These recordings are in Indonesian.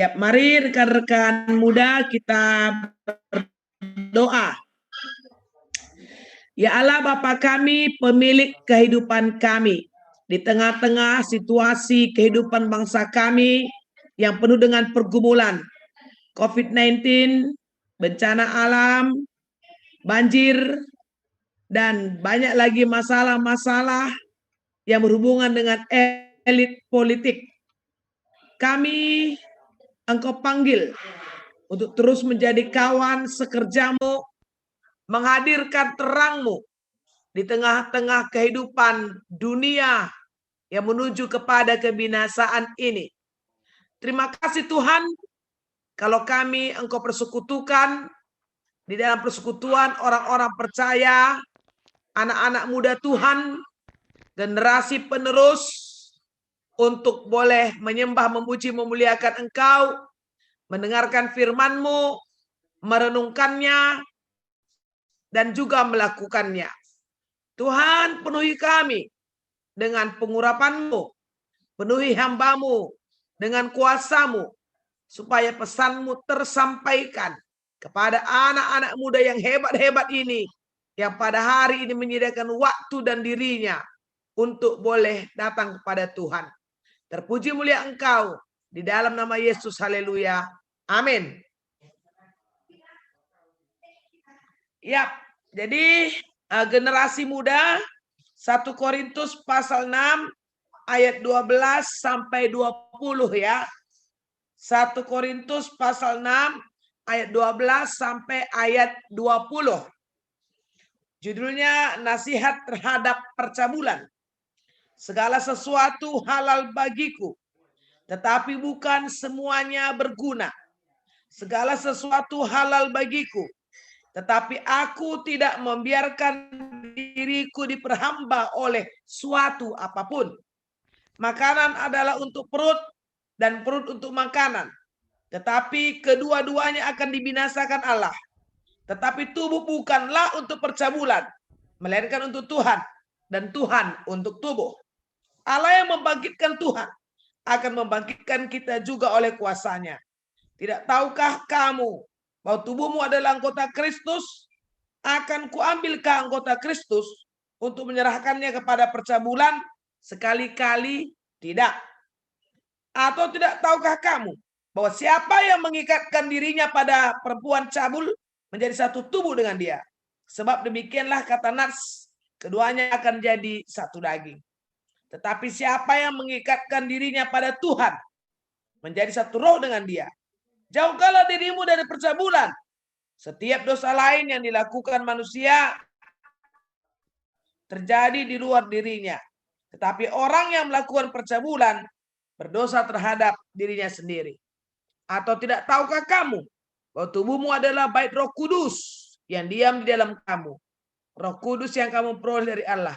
Ya, mari rekan-rekan muda kita berdoa. Ya Allah Bapa kami, pemilik kehidupan kami, di tengah-tengah situasi kehidupan bangsa kami yang penuh dengan pergumulan, COVID-19, bencana alam, banjir, dan banyak lagi masalah-masalah yang berhubungan dengan elit politik. Kami Engkau panggil untuk terus menjadi kawan sekerjamu, menghadirkan terangmu di tengah-tengah kehidupan dunia yang menuju kepada kebinasaan ini. Terima kasih Tuhan, kalau kami Engkau persekutukan di dalam persekutuan orang-orang percaya, anak-anak muda Tuhan, generasi penerus, untuk boleh menyembah, memuji, memuliakan Engkau, mendengarkan firman-Mu, merenungkannya, dan juga melakukannya. Tuhan, penuhi kami dengan pengurapan-Mu, penuhi hamba-Mu dengan kuasa-Mu, supaya pesan-Mu tersampaikan kepada anak-anak muda yang hebat-hebat ini, yang pada hari ini menyediakan waktu dan dirinya untuk boleh datang kepada Tuhan. Terpuji mulia Engkau, di dalam nama Yesus, haleluya, amin. Ya, jadi generasi muda, 1 Korintus pasal 6 ayat 12 sampai 20 ya. 1 Korintus pasal 6 ayat 12 sampai ayat 20. Judulnya nasihat terhadap percabulan. Segala sesuatu halal bagiku, tetapi bukan semuanya berguna. Segala sesuatu halal bagiku, tetapi aku tidak membiarkan diriku diperhamba oleh suatu apapun. Makanan adalah untuk perut dan perut untuk makanan, tetapi kedua-duanya akan dibinasakan Allah. Tetapi tubuh bukanlah untuk percabulan, melainkan untuk Tuhan, dan Tuhan untuk tubuh. Allah yang membangkitkan Tuhan akan membangkitkan kita juga oleh kuasa-Nya. Tidak tahukah kamu bahwa tubuhmu adalah anggota Kristus? Akan kuambilkah anggota Kristus untuk menyerahkannya kepada percabulan? Sekali-kali tidak. Atau tidak tahukah kamu bahwa siapa yang mengikatkan dirinya pada perempuan cabul menjadi satu tubuh dengan dia? Sebab demikianlah kata Nas, keduanya akan jadi satu daging. Tetapi siapa yang mengikatkan dirinya pada Tuhan menjadi satu roh dengan dia. Jauhkanlah dirimu dari percabulan. Setiap dosa lain yang dilakukan manusia terjadi di luar dirinya. Tetapi orang yang melakukan percabulan berdosa terhadap dirinya sendiri. Atau tidak tahukah kamu bahwa tubuhmu adalah bait Roh Kudus yang diam di dalam kamu, Roh Kudus yang kamu peroleh dari Allah,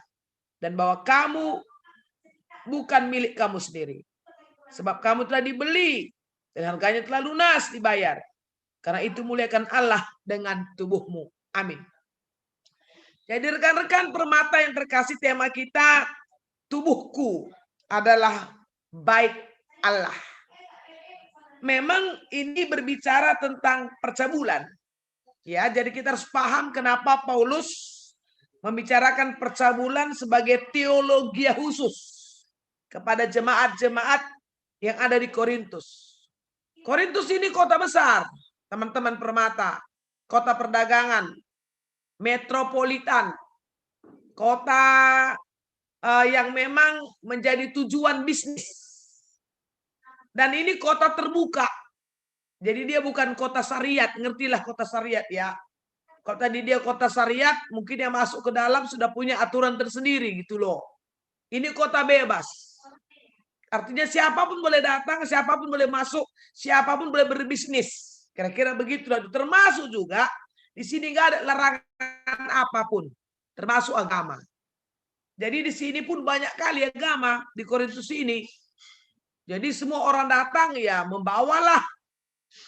dan bahwa kamu bukan milik kamu sendiri, sebab kamu telah dibeli dan harganya telah lunas dibayar. Karena itu muliakan Allah dengan tubuhmu. Amin. Jadi rekan-rekan permata yang terkasih, tema kita tubuhku adalah bait Allah. Memang ini berbicara tentang percabulan. Ya, jadi kita harus paham kenapa Paulus membicarakan percabulan sebagai teologi khusus kepada jemaat-jemaat yang ada di Korintus. Korintus ini kota besar, teman-teman permata, kota perdagangan, metropolitan, kota yang memang menjadi tujuan bisnis. Dan ini kota terbuka. Jadi dia bukan kota syariat, ngertilah kota syariat ya. Kalau tadi dia kota syariat, mungkin yang masuk ke dalam sudah punya aturan tersendiri gitu loh. Ini kota bebas. Artinya siapapun boleh datang, siapapun boleh masuk, siapapun boleh berbisnis. Kira-kira begitu. Termasuk juga di sini nggak ada larangan apapun, termasuk agama. Jadi di sini pun banyak kali agama di Korintus ini. Jadi semua orang datang ya membawalah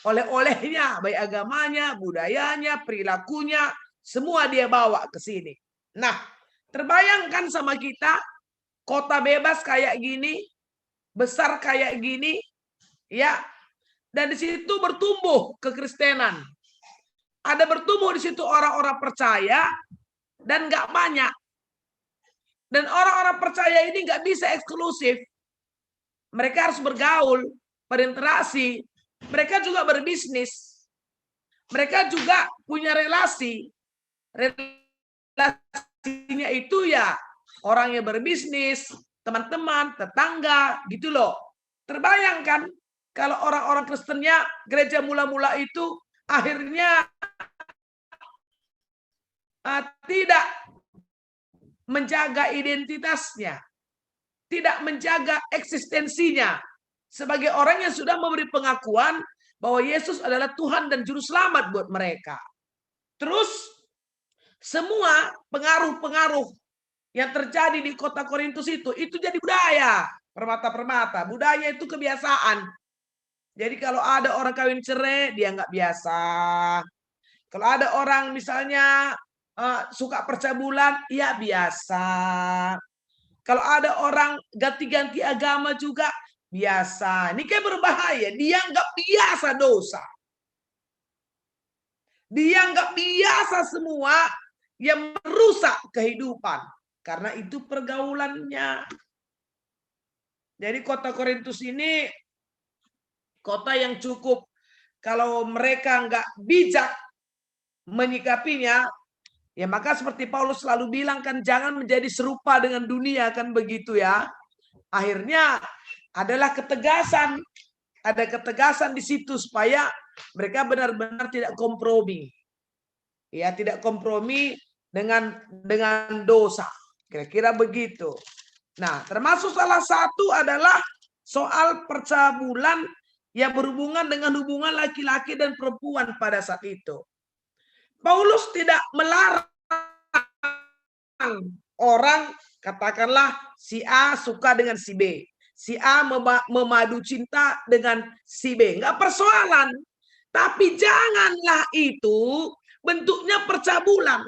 oleh-olehnya, baik agamanya, budayanya, perilakunya, semua dia bawa ke sini. Nah, terbayangkan sama kita kota bebas kayak gini, besar kayak gini, ya, Dan di situ bertumbuh kekristenan. Ada bertumbuh di situ orang-orang percaya dan nggak banyak. Dan orang-orang percaya ini nggak bisa eksklusif. Mereka harus bergaul, berinteraksi. Mereka juga berbisnis. Mereka juga punya relasi. Relasinya itu ya orang yang berbisnis, teman-teman, tetangga, gitu loh. Terbayangkan kalau orang-orang Kristennya gereja mula-mula itu akhirnya tidak menjaga identitasnya, tidak menjaga eksistensinya sebagai orang yang sudah memberi pengakuan bahwa Yesus adalah Tuhan dan Juru Selamat buat mereka. Terus semua pengaruh-pengaruh yang terjadi di kota Korintus itu jadi budaya, permata-permata. Budaya itu kebiasaan. Jadi kalau ada orang kawin cerai, dia nggak biasa. Kalau ada orang misalnya suka percabulan, ya biasa. Kalau ada orang ganti-ganti agama juga, biasa. Ini kayak berbahaya. Dia nggak biasa dosa. Dia nggak biasa semua yang merusak kehidupan. Karena itu pergaulannya. Jadi kota Korintus ini kota yang cukup, kalau mereka nggak bijak menyikapinya, ya maka seperti Paulus selalu bilang kan, jangan menjadi serupa dengan dunia, kan begitu ya. Akhirnya adalah ketegasan. Ada ketegasan di situ supaya mereka benar-benar tidak kompromi. Ya, tidak kompromi dengan dosa. Kira-kira begitu. Nah, termasuk salah satu adalah soal percabulan yang berhubungan dengan hubungan laki-laki dan perempuan pada saat itu. Paulus tidak melarang orang, katakanlah si A suka dengan si B. Si A memadu cinta dengan si B. Enggak persoalan. Tapi janganlah itu bentuknya percabulan.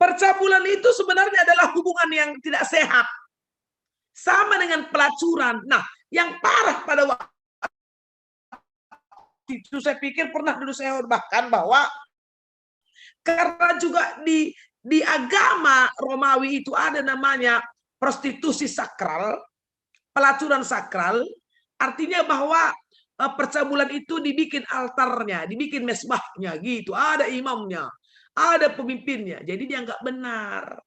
Percabulan itu sebenarnya adalah hubungan yang tidak sehat. Sama dengan pelacuran. Nah, yang parah pada waktu itu saya pikir pernah dulu saya bahkan bahwa karena juga di agama Romawi itu ada namanya prostitusi sakral, pelacuran sakral, artinya bahwa percabulan itu dibikin altarnya, dibikin mesbahnya gitu, ada imamnya, ada pemimpinnya, jadi dia nggak benar.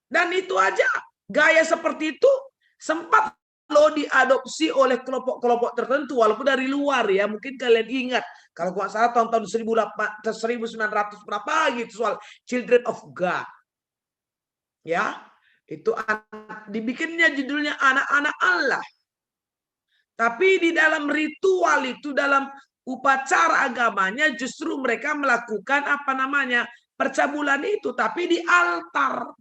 Dan itu aja, gaya seperti itu sempat lo diadopsi oleh kelompok-kelompok tertentu, walaupun dari luar ya, mungkin kalian ingat, kalau nggak salah tahun-tahun 1900 berapa gitu, soal Children of God. Ya, itu dibikinnya judulnya anak-anak Allah. Tapi di dalam ritual itu, dalam upacara agamanya, justru mereka melakukan apa namanya percabulan itu, tapi di altar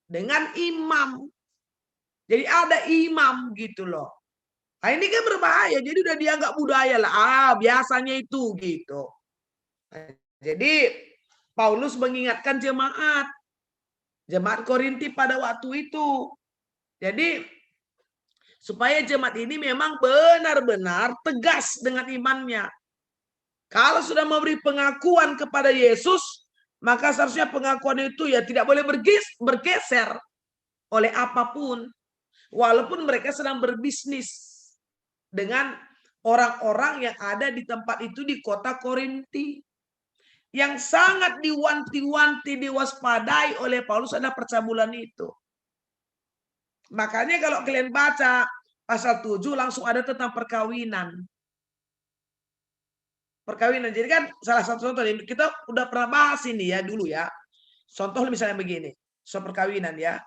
dengan imam. Jadi ada imam gitu loh. Nah, ini kan berbahaya. Jadi udah dianggap budaya lah. Biasanya itu gitu. Nah, jadi Paulus mengingatkan jemaat Korinti pada waktu itu. Jadi supaya jemaat ini memang benar-benar tegas dengan imannya. Kalau sudah memberi pengakuan kepada Yesus, maka seharusnya pengakuan itu ya tidak boleh bergeser oleh apapun. Walaupun mereka sedang berbisnis dengan orang-orang yang ada di tempat itu di kota Korinti. Yang sangat diwanti-wanti, diwaspadai oleh Paulus adalah percabulan itu. Makanya kalau kalian baca pasal 7 langsung ada tentang perkawinan. Perkawinan. Jadi kan salah satu contoh, kita udah pernah bahas ini ya dulu ya. Contoh misalnya begini, soal perkawinan ya.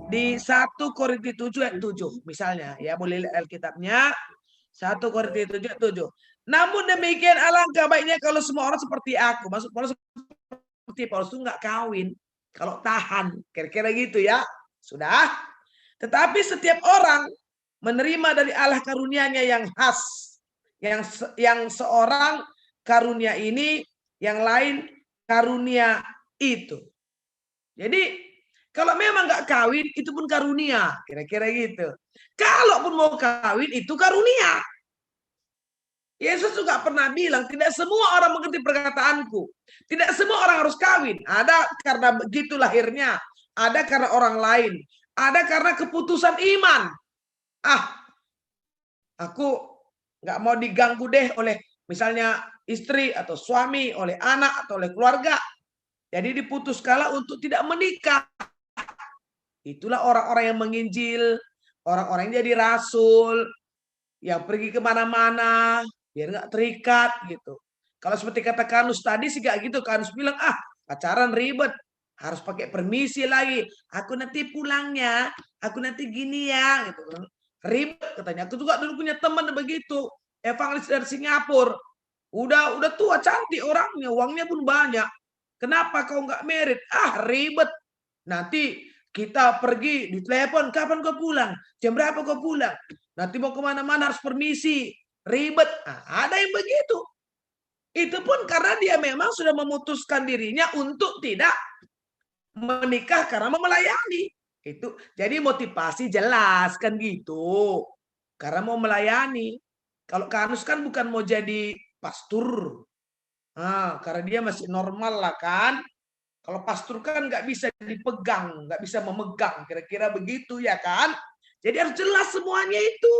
Di 1 Korintus 7 ayat 7 misalnya ya, boleh lihat Alkitabnya. 1 Korintus 7 ayat 7. Namun demikian alangkah baiknya kalau semua orang seperti aku. Maksud Paulus seperti Paulus itu nggak kawin kalau tahan, kira-kira gitu ya. Sudah. Tetapi setiap orang menerima dari Allah karunia-Nya yang khas. Yang seorang karunia ini, yang lain karunia itu. Jadi kalau memang nggak kawin, itu pun karunia, kira-kira gitu. Kalaupun mau kawin, itu karunia. Yesus juga pernah bilang, tidak semua orang mengerti perkataanku. Tidak semua orang harus kawin. Ada karena begitu lahirnya. Ada karena orang lain. Ada karena keputusan iman. Aku nggak mau diganggu deh oleh misalnya istri atau suami, oleh anak atau oleh keluarga. Jadi diputuskanlah untuk tidak menikah. Itulah orang-orang yang menginjil, orang-orang yang jadi rasul, yang pergi kemana-mana, biar nggak terikat gitu. Kalau seperti kata Kanus tadi sih gak gitu. Kanus bilang, pacaran ribet, harus pakai permisi lagi. Aku nanti pulangnya, aku nanti gini ya, gitu. Ribet katanya. Aku juga dulu punya teman begitu, evangelis dari Singapura. Udah tua, cantik orangnya, uangnya pun banyak. Kenapa kau nggak merit? Ribet. Nanti kita pergi di telepon, kapan kau pulang? Jam berapa kau pulang? Nanti mau kemana-mana harus permisi. Ribet. Ada yang begitu. Itu pun karena dia memang sudah memutuskan dirinya untuk tidak menikah karena mau melayani. Itu jadi motivasi jelas kan gitu. Karena mau melayani. Kalau Kanus kan bukan mau jadi pastor. Karena dia masih normal lah kan. Kalau pastor kan nggak bisa dipegang, nggak bisa memegang, kira-kira begitu ya kan. Jadi harus jelas semuanya itu.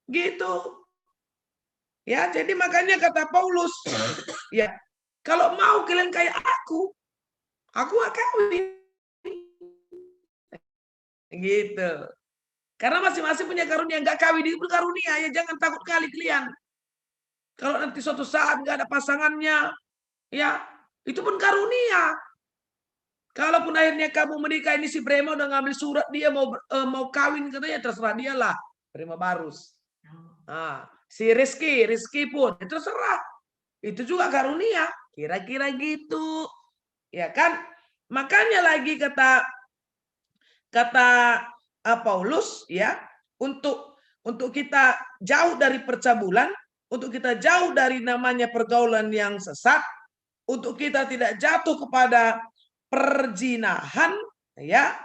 Gitu. Ya, jadi makanya kata Paulus, ya, kalau mau kalian kayak aku gak kawin. Gitu. Karena masing-masing punya karunia, nggak kawin itu karunia, ya jangan takut kali kalian. Kalau nanti suatu saat nggak ada pasangannya, ya itu pun karunia. Kalaupun akhirnya kamu menikah, ini si Brema udah ngambil surat dia mau kawin, katanya terserah dia lah. Brema Barus. Si Rizky pun terserah. Itu juga karunia. Kira-kira gitu. Ya kan? Makanya lagi kata Paulus ya, untuk kita jauh dari percabulan, untuk kita jauh dari namanya pergaulan yang sesat, untuk kita tidak jatuh kepada perzinahan, ya.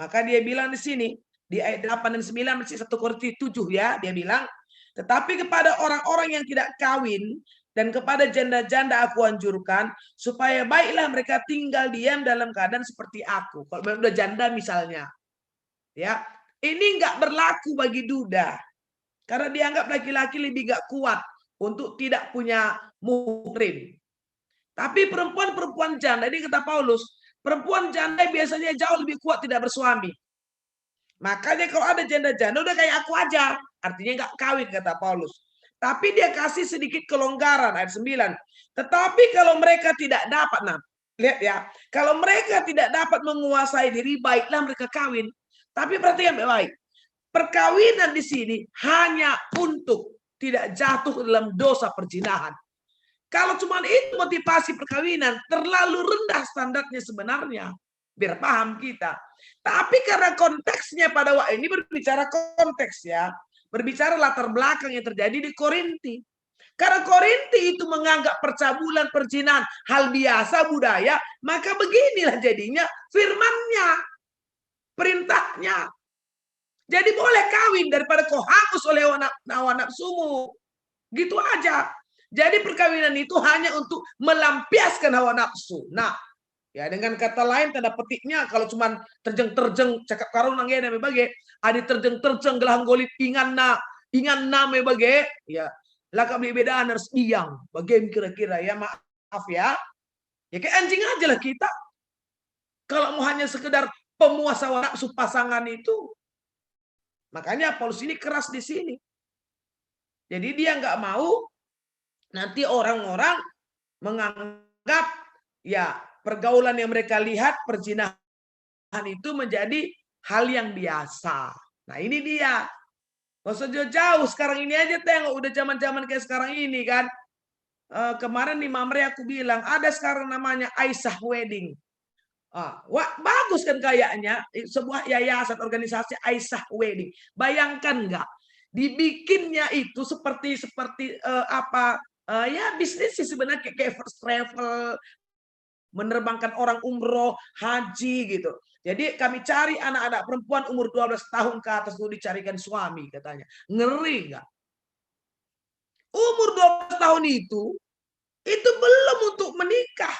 Maka dia bilang di sini di ayat 8 dan 9 masih 1 Korintus 7 ya, dia bilang, tetapi kepada orang-orang yang tidak kawin dan kepada janda-janda aku anjurkan supaya baiklah mereka tinggal diam dalam keadaan seperti aku. Kalau udah janda misalnya, ya, ini nggak berlaku bagi duda karena dianggap laki-laki lebih nggak kuat untuk tidak punya muhrim. Tapi perempuan-perempuan janda, ini kata Paulus, perempuan janda biasanya jauh lebih kuat tidak bersuami. Makanya kalau ada janda-janda udah kayak aku aja, artinya nggak kawin kata Paulus. Tapi dia kasih sedikit kelonggaran ayat 9. Tetapi kalau mereka tidak dapat, lihat ya, kalau mereka tidak dapat menguasai diri, baiklah mereka kawin. Tapi perhatikan baik, perkawinan di sini hanya untuk tidak jatuh dalam dosa perzinahan. Kalau cuma itu motivasi perkawinan, terlalu rendah standarnya sebenarnya. Biar paham kita. Tapi karena konteksnya pada waktu ini berbicara konteks ya. Berbicara latar belakang yang terjadi di Korinti. Karena Korinti itu menganggap percabulan, perzinahan hal biasa budaya, maka beginilah jadinya firmannya, perintahnya. Jadi boleh kawin daripada kau hangus oleh hawa nafsumu. Gitu aja. Jadi perkawinan itu hanya untuk melampiaskan hawa nafsu. Nah, ya dengan kata lain tanda petiknya kalau cuma terjeng-terjeng cakap karun nang ene bage, ada terjeng-terjeng gelah golit ingan na me bage, ya laka beli bedaan harus iyang. Bagaimana kira-kira ya, maaf ya. Ya kayak anjing aja lah kita. Kalau mau hanya sekedar pemuas hawa nafsu pasangan itu. Makanya Paulus ini keras di sini. Jadi dia nggak mau nanti orang-orang menganggap ya pergaulan yang mereka lihat perzinahan itu menjadi hal yang biasa. Nah ini dia. Gak usah jauh-jauh, sekarang ini aja tengok udah zaman-zaman kayak sekarang ini kan. Kemarin di Mamre aku bilang ada sekarang namanya Aisyah Wedding. Bagus kan kayaknya sebuah yayasan organisasi Aisyah Wedding. Bayangkan nggak? Dibikinnya itu seperti ya bisnis sih sebenarnya kayak first travel, menerbangkan orang umroh, haji gitu. Jadi kami cari anak-anak perempuan umur 12 tahun ke atas untuk dicarikan suami katanya. Ngeri nggak? tahun itu belum untuk menikah.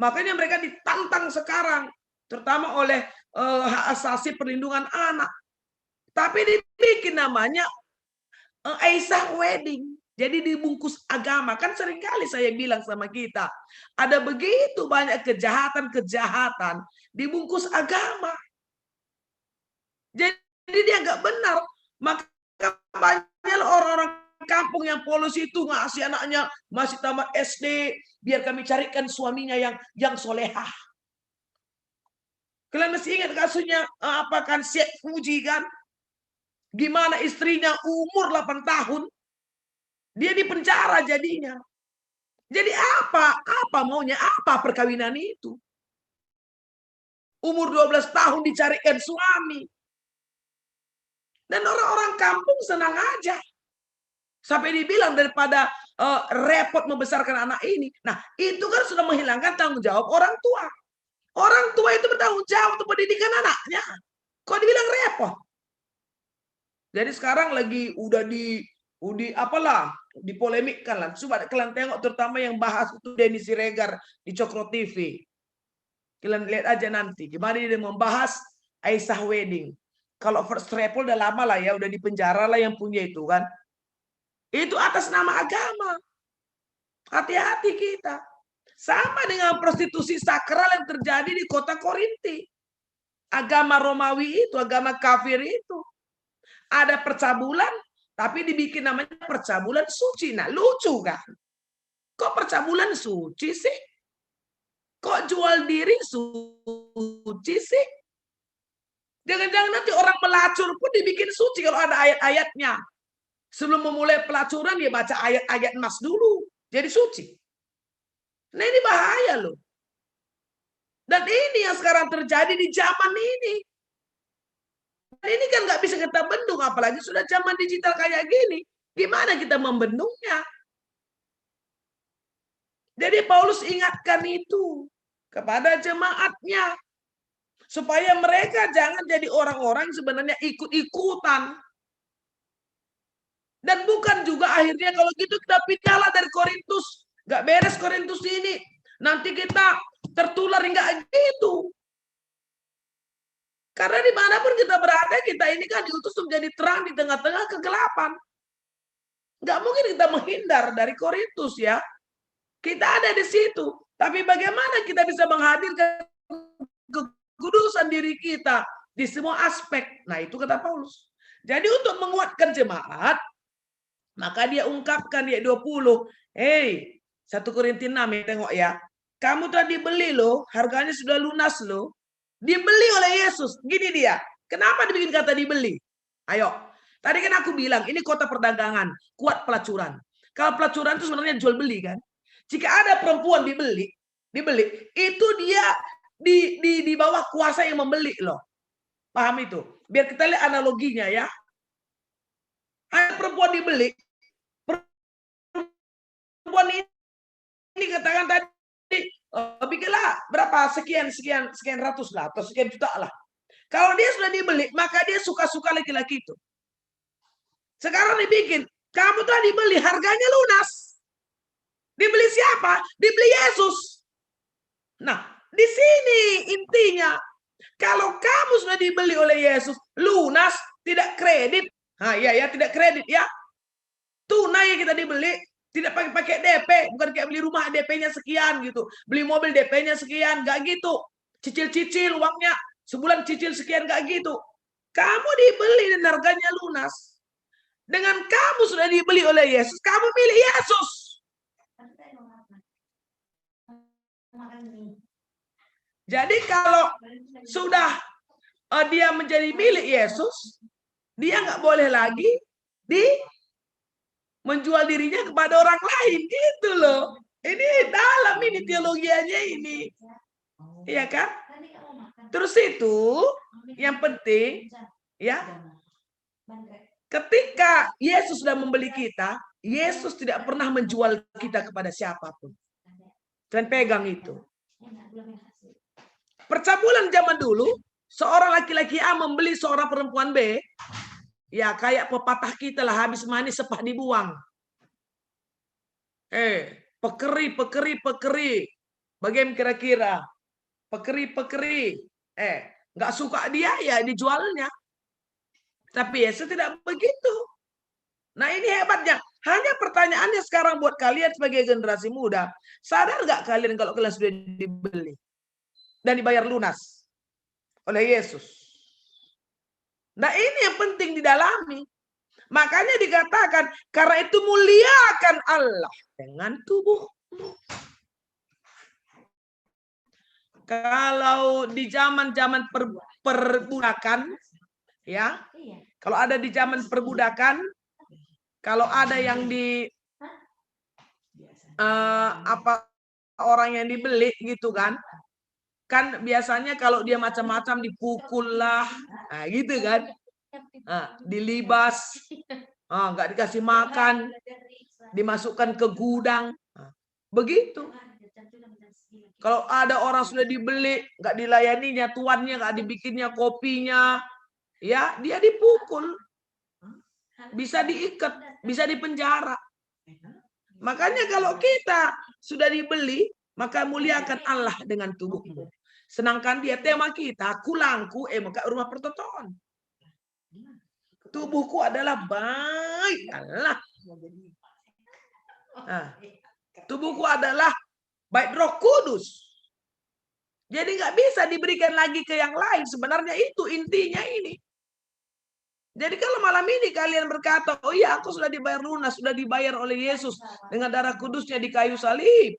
Makanya mereka ditantang sekarang, terutama oleh hak asasi perlindungan anak. Tapi dibikin namanya Aisyah Wedding. Jadi dibungkus agama. Kan seringkali saya bilang sama kita, ada begitu banyak kejahatan-kejahatan dibungkus agama. Jadi dia nggak benar. Maka banyak orang-orang kampung yang polos itu ngasih anaknya masih tamat SD, biar kami carikan suaminya yang solehah. Kalian masih ingat kasusnya apa kan Syekh Fuji kan? Gimana istrinya umur 8 tahun, dia di penjara jadinya. Jadi apa maunya, apa perkawinan itu? Umur 12 tahun dicarikan suami. Dan orang-orang kampung senang aja. Sampai dibilang daripada repot membesarkan anak ini. Nah, itu kan sudah menghilangkan tanggung jawab orang tua. Orang tua itu bertanggung jawab untuk pendidikan anaknya. Kok dibilang repot? Jadi sekarang lagi udah dipolemikkan lah. Coba kalian tengok terutama yang bahas itu Denny Siregar di Cokro TV. Kalian lihat aja nanti gimana dia membahas Aisyah Wedding. Kalau First Travel udah lama lah ya, udah di penjara lah yang punya itu kan. Itu atas nama agama. Hati-hati kita. Sama dengan prostitusi sakral yang terjadi di kota Korinti. Agama Romawi itu, agama kafir itu. Ada percabulan, tapi dibikin namanya percabulan suci. Nah, lucu kan? Kok percabulan suci sih? Kok jual diri suci sih? Jangan-jangan nanti orang pelacur pun dibikin suci kalau ada ayat-ayatnya. Sebelum memulai pelacuran, dia baca ayat-ayat emas dulu. Jadi suci. Nah, ini bahaya loh. Dan ini yang sekarang terjadi di zaman ini. Dan ini kan nggak bisa kita bendung, apalagi sudah zaman digital kayak gini. Gimana kita membendungnya? Jadi Paulus ingatkan itu kepada jemaatnya. Supaya mereka jangan jadi orang-orang sebenarnya ikut-ikutan. Dan bukan juga akhirnya kalau gitu kita pindahlah dari Korintus. Nggak beres Korintus ini. Nanti kita tertular, nggak gitu. Karena dimanapun kita berada, kita ini kan diutus untuk menjadi terang di tengah-tengah kegelapan. Nggak mungkin kita menghindar dari Korintus ya. Kita ada di situ. Tapi bagaimana kita bisa menghadirkan kekudusan diri kita di semua aspek. Nah itu kata Paulus. Jadi untuk menguatkan jemaat, maka dia ungkapkan di ayat 20. 1 Korintus 6 ya, tengok ya. Kamu telah dibeli loh, harganya sudah lunas loh. Dibeli oleh Yesus. Gini dia. Kenapa dibikin kata dibeli? Ayo. Tadi kan aku bilang, ini kota perdagangan. Kuat pelacuran. Kalau pelacuran itu sebenarnya jual beli kan. Jika ada perempuan dibeli, itu dia di bawah kuasa yang membeli loh. Paham itu? Biar kita lihat analoginya ya. Ada perempuan dibeli. Perempuan ini katakan tadi bikinlah berapa sekian ratus lah atau sekian juta lah. Kalau dia sudah dibeli, maka dia suka-suka laki-laki itu. Sekarang dibikin, kamu telah dibeli, harganya lunas. Dibeli siapa? Dibeli Yesus. Nah, di sini intinya, kalau kamu sudah dibeli oleh Yesus, lunas, tidak kredit. Nah, ya tidak kredit ya. Tunai kita dibeli. Tidak pakai DP, bukan kayak beli rumah DP-nya sekian gitu. Beli mobil DP-nya sekian, nggak gitu. Cicil-cicil uangnya, sebulan cicil sekian, nggak gitu. Kamu dibeli dan harganya lunas. Dengan kamu sudah dibeli oleh Yesus, kamu milih Yesus. Jadi kalau sudah dia menjadi milik Yesus, dia nggak boleh lagi menjual dirinya kepada orang lain gitu loh. Ini dalam ini teologianya ini. Iya kan? Terus itu yang penting ya. Ketika Yesus sudah membeli kita, Yesus tidak pernah menjual kita kepada siapapun. Dan pegang itu. Percabulan zaman dulu, seorang laki-laki A membeli seorang perempuan B, ya kayak pepatah kita lah, habis manis sepah dibuang. Pekeri. Bagaimana kira-kira? Pekeri. Nggak suka dia ya dijualnya. Tapi Yesus tidak begitu. Nah ini hebatnya. Hanya pertanyaannya sekarang buat kalian sebagai generasi muda. Sadar nggak kalian kalau kalian sudah dibeli dan dibayar lunas oleh Yesus? Nah ini yang penting didalami. Makanya dikatakan, karena itu muliakan Allah dengan tubuhmu. Kalau di zaman-zaman perbudakan, ya, kalau ada di zaman perbudakan, kalau ada yang di orang yang dibeli gitu kan biasanya kalau dia macam-macam dipukul lah, nah, gitu kan, dilibas, nggak dikasih makan, dimasukkan ke gudang, begitu. Kalau ada orang sudah dibeli, nggak dilayaninya tuannya, nggak dibikinnya kopinya, ya dia dipukul, bisa diikat, bisa dipenjara. Makanya kalau kita sudah dibeli, maka muliakan Allah dengan tubuhmu. Sedangkan dia tema kita, kulangku maka rumah pertotoan. Tubuhku adalah baik Allah. Tubuhku adalah baik Roh Kudus. Jadi nggak bisa diberikan lagi ke yang lain. Sebenarnya itu intinya ini. Jadi kalau malam ini kalian berkata, oh iya aku sudah dibayar lunas, sudah dibayar oleh Yesus dengan darah kudusnya di kayu salib.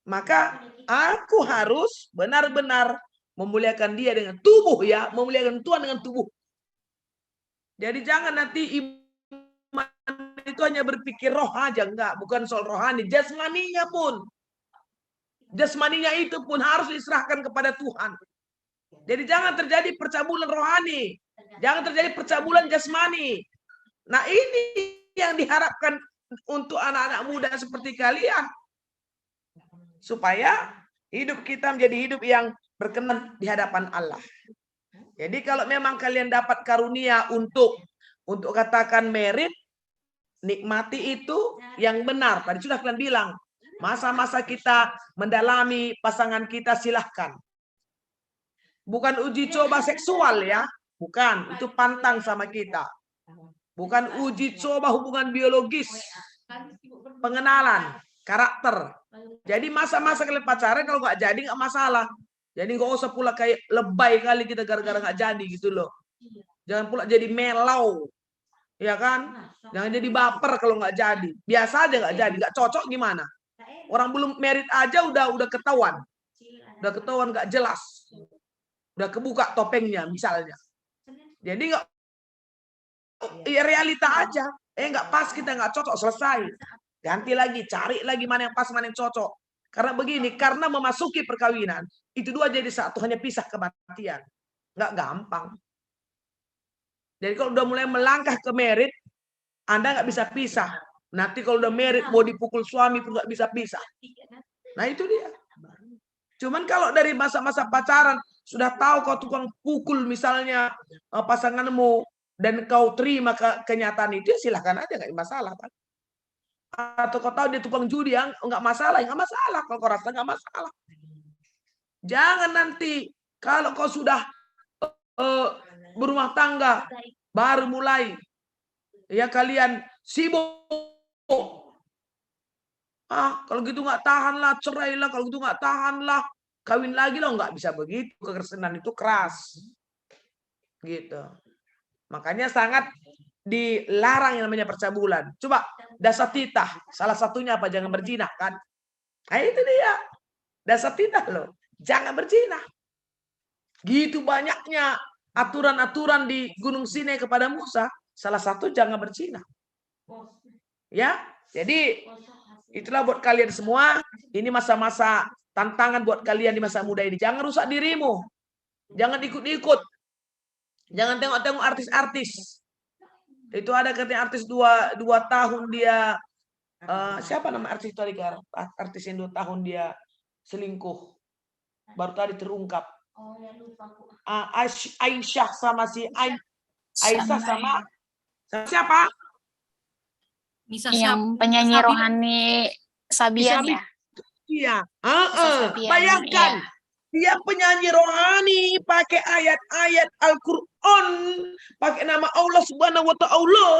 Maka aku harus benar-benar memuliakan dia dengan tubuh ya, memuliakan Tuhan dengan tubuh. Jadi jangan nanti iman itu hanya berpikir roh aja, enggak, bukan soal rohani, jasmaninya pun. Jasmaninya itu pun harus diserahkan kepada Tuhan. Jadi jangan terjadi percabulan rohani. Jangan terjadi percabulan jasmani. Nah ini yang diharapkan untuk anak-anak muda seperti kalian. Supaya hidup kita menjadi hidup yang berkenan di hadapan Allah. Jadi kalau memang kalian dapat karunia untuk katakan merit, nikmati itu yang benar. Tadi sudah kalian bilang, masa-masa kita mendalami pasangan kita silahkan. Bukan uji coba seksual ya. Bukan, itu pantang sama kita. Bukan uji coba hubungan biologis. Pengenalan, karakter. Jadi masa-masa kalian pacaran kalau nggak jadi nggak masalah. Jadi nggak usah pula kayak lebay kali kita gara-gara nggak jadi gitu loh. Jangan pula jadi melau. Ya kan? Jangan jadi baper kalau nggak jadi. Biasa aja nggak jadi, nggak cocok gimana? Orang belum merit aja udah ketahuan. Udah ketahuan nggak jelas. Udah kebuka topengnya misalnya. Jadi nggak ya realita aja. Nggak pas, kita nggak cocok, selesai. Ganti lagi, cari lagi mana yang pas, mana yang cocok. Karena begini, karena memasuki perkawinan, itu dua jadi satu, hanya pisah kematian. Nggak gampang. Jadi kalau udah mulai melangkah ke merit, Anda nggak bisa pisah. Nanti kalau udah merit, mau dipukul suami pun nggak bisa pisah. Nah itu dia. Cuman kalau dari masa-masa pacaran, sudah tahu kau tukang pukul misalnya pasanganmu, dan kau terima kenyataan itu, ya silahkan aja, nggak masalah kan. Atau kau tahu dia tukang judi, yang nggak masalah, nggak masalah. Kalau kau rasa nggak masalah, jangan nanti kalau kau sudah berumah tangga baru mulai ya kalian sibuk, kalau gitu nggak tahan lah, cerai lah, kalau gitu nggak tahan lah, kawin lagi lah. Nggak bisa begitu, kekerasan itu keras gitu. Makanya sangat dilarang yang namanya percabulan. Coba dasar titah, salah satunya apa? Jangan berzina kan. Nah itu dia, dasar titah loh, jangan berzina. Gitu banyaknya aturan-aturan di Gunung Sinai kepada Musa, salah satu jangan berzina. Ya, jadi itulah buat kalian semua, ini masa-masa tantangan buat kalian di masa muda ini. Jangan rusak dirimu, jangan ikut-ikut, jangan tengok-tengok artis-artis. Itu ada katanya artis 2 tahun dia, siapa nama artis tadi, artis yang 2 tahun dia selingkuh, baru tadi terungkap. Aisyah sama si Aisyah sama siapa? Yang penyanyi rohani Sabian ya. Iya, Sabian, bayangkan iya. dia penyanyi rohani pakai ayat-ayat Al-Quran, pakai nama Allah Subhanahu wa Ta'ala.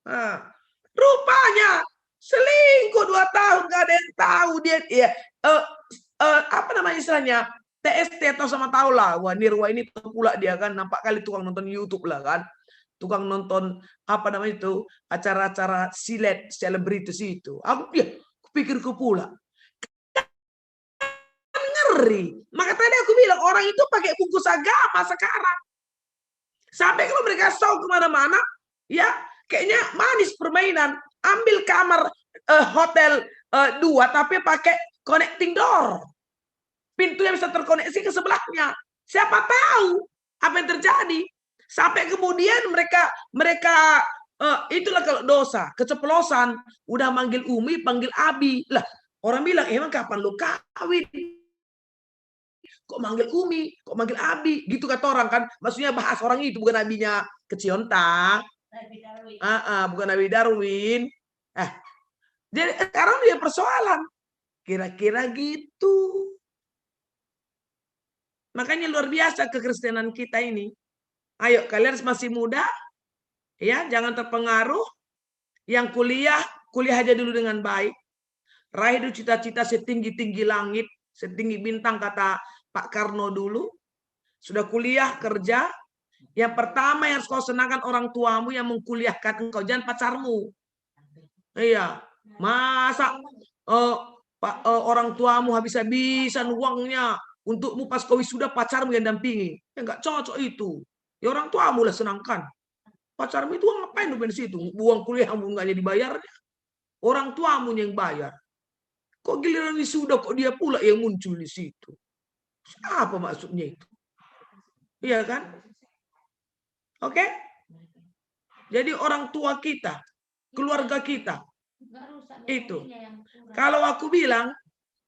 Nah, rupanya selingkuh 2 tahun, gak ada yang tahu dia. Ya, apa namanya istilahnya? TST atau sama tahu lah. Wah, Nirwa ini pula dia kan, nampak kali tukang nonton YouTube lah kan. Tukang nonton apa namanya itu, acara-acara silet selebritis itu. Aku pikir ke pula. Ngeri. Maka tadi aku bilang orang itu pakai bungkus agama sekarang. Sampai kalau mereka show kemana-mana, ya kayaknya manis permainan. Ambil kamar hotel 2 tapi pakai connecting door. Pintu yang bisa terkoneksi ke sebelahnya. Siapa tahu apa yang terjadi. Sampai kemudian mereka itulah kalau dosa, keceplosan, udah manggil Umi, panggil Abi. Lah, orang bilang, emang kapan lu kawin? Kok manggil Umi, kok manggil Abi, gitu kata orang kan. Maksudnya bahas orang itu, bukan abinya Kecionta. Bukan Nabi Darwin. Jadi sekarang dia persoalan. Kira-kira gitu. Makanya luar biasa kekristenan kita ini. Ayo, kalian masih muda, ya, jangan terpengaruh. Yang kuliah aja dulu dengan baik. Raih dulu cita-cita setinggi-tinggi langit, setinggi bintang, kata Pak Karno dulu. Sudah kuliah, kerja. Yang pertama yang harus kau senangkan orang tuamu yang mengkuliahkan engkau, jangan pacarmu. Iya, masa orang tuamu habis-habisan uangnya untukmu pas kau wisuda, pacarmu yang dampingi. Ya enggak cocok itu. Ya orang tuamu lah senangkan. Pacarmu itu ngapain di situ? Uang kuliahmu enggak jadi bayarnya. Orang tuamu yang bayar. Kok giliran wisuda kok dia pula yang muncul di situ? Apa maksudnya itu? Iya kan? Oke? Jadi orang tua kita, keluarga kita, itu. Kalau aku bilang,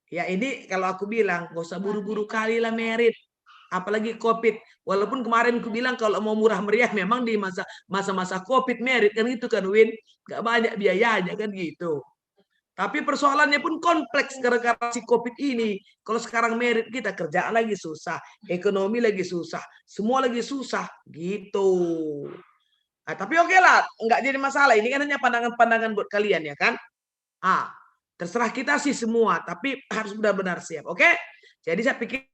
ya ini kalau aku bilang, gak usah buru-buru kali lah merit. Apalagi COVID. Walaupun kemarin aku bilang kalau mau murah meriah memang di masa-masa COVID merit kan gitu kan Win. Gak banyak biayanya kan gitu. Tapi persoalannya pun kompleks gara-gara si COVID ini. Kalau sekarang merit kita kerjaan lagi susah, ekonomi lagi susah, semua lagi susah gitu. Nah, tapi oke lah, nggak jadi masalah. Ini kan hanya pandangan-pandangan buat kalian ya kan. Terserah kita sih semua, tapi harus benar-benar siap. Oke? Jadi saya pikir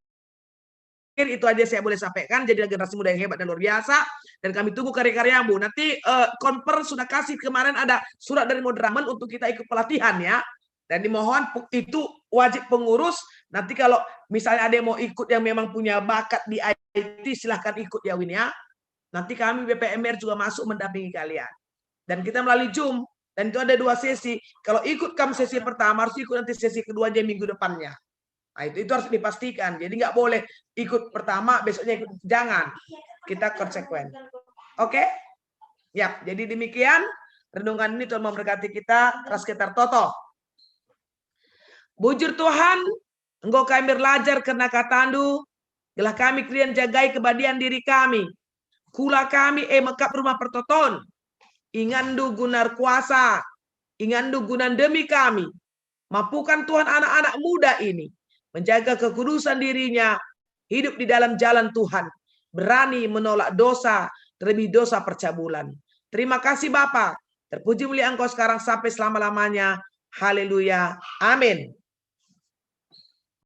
itu aja saya boleh sampaikan. Jadi generasi muda yang hebat dan luar biasa. Dan kami tunggu karya-karyamu. Nanti konper sudah kasih kemarin ada surat dari Modraman untuk kita ikut pelatihan ya. Dan dimohon itu wajib pengurus. Nanti kalau misalnya ada yang mau ikut yang memang punya bakat di IT, silahkan ikut ya Win ya. Nanti kami BPMR juga masuk mendampingi kalian. Dan kita melalui Zoom. Dan itu ada 2 sesi. Kalau ikut kamu sesi pertama, harus ikut nanti sesi kedua aja minggu depannya. Nah, itu harus dipastikan. Jadi nggak boleh ikut pertama, besoknya ikut. Jangan. Kita konsekuen. Oke? Ya, jadi demikian. Renungan ini Tuhan memberkati kita. Raskitar Toto. Bujur Tuhan, engkau kami belajar karena katandu. Gelah kami kalian jagai kebadian diri kami. Kula kami mekap rumah pertoton. Ingandu gunar kuasa. Ingandu gunan demi kami. Mampukan Tuhan anak-anak muda ini menjaga kekudusan dirinya, hidup di dalam jalan Tuhan, berani menolak dosa, terlebih dosa percabulan. Terima kasih Bapa. Terpuji mulia Engkau sekarang sampai selama-lamanya. Haleluya. Amin.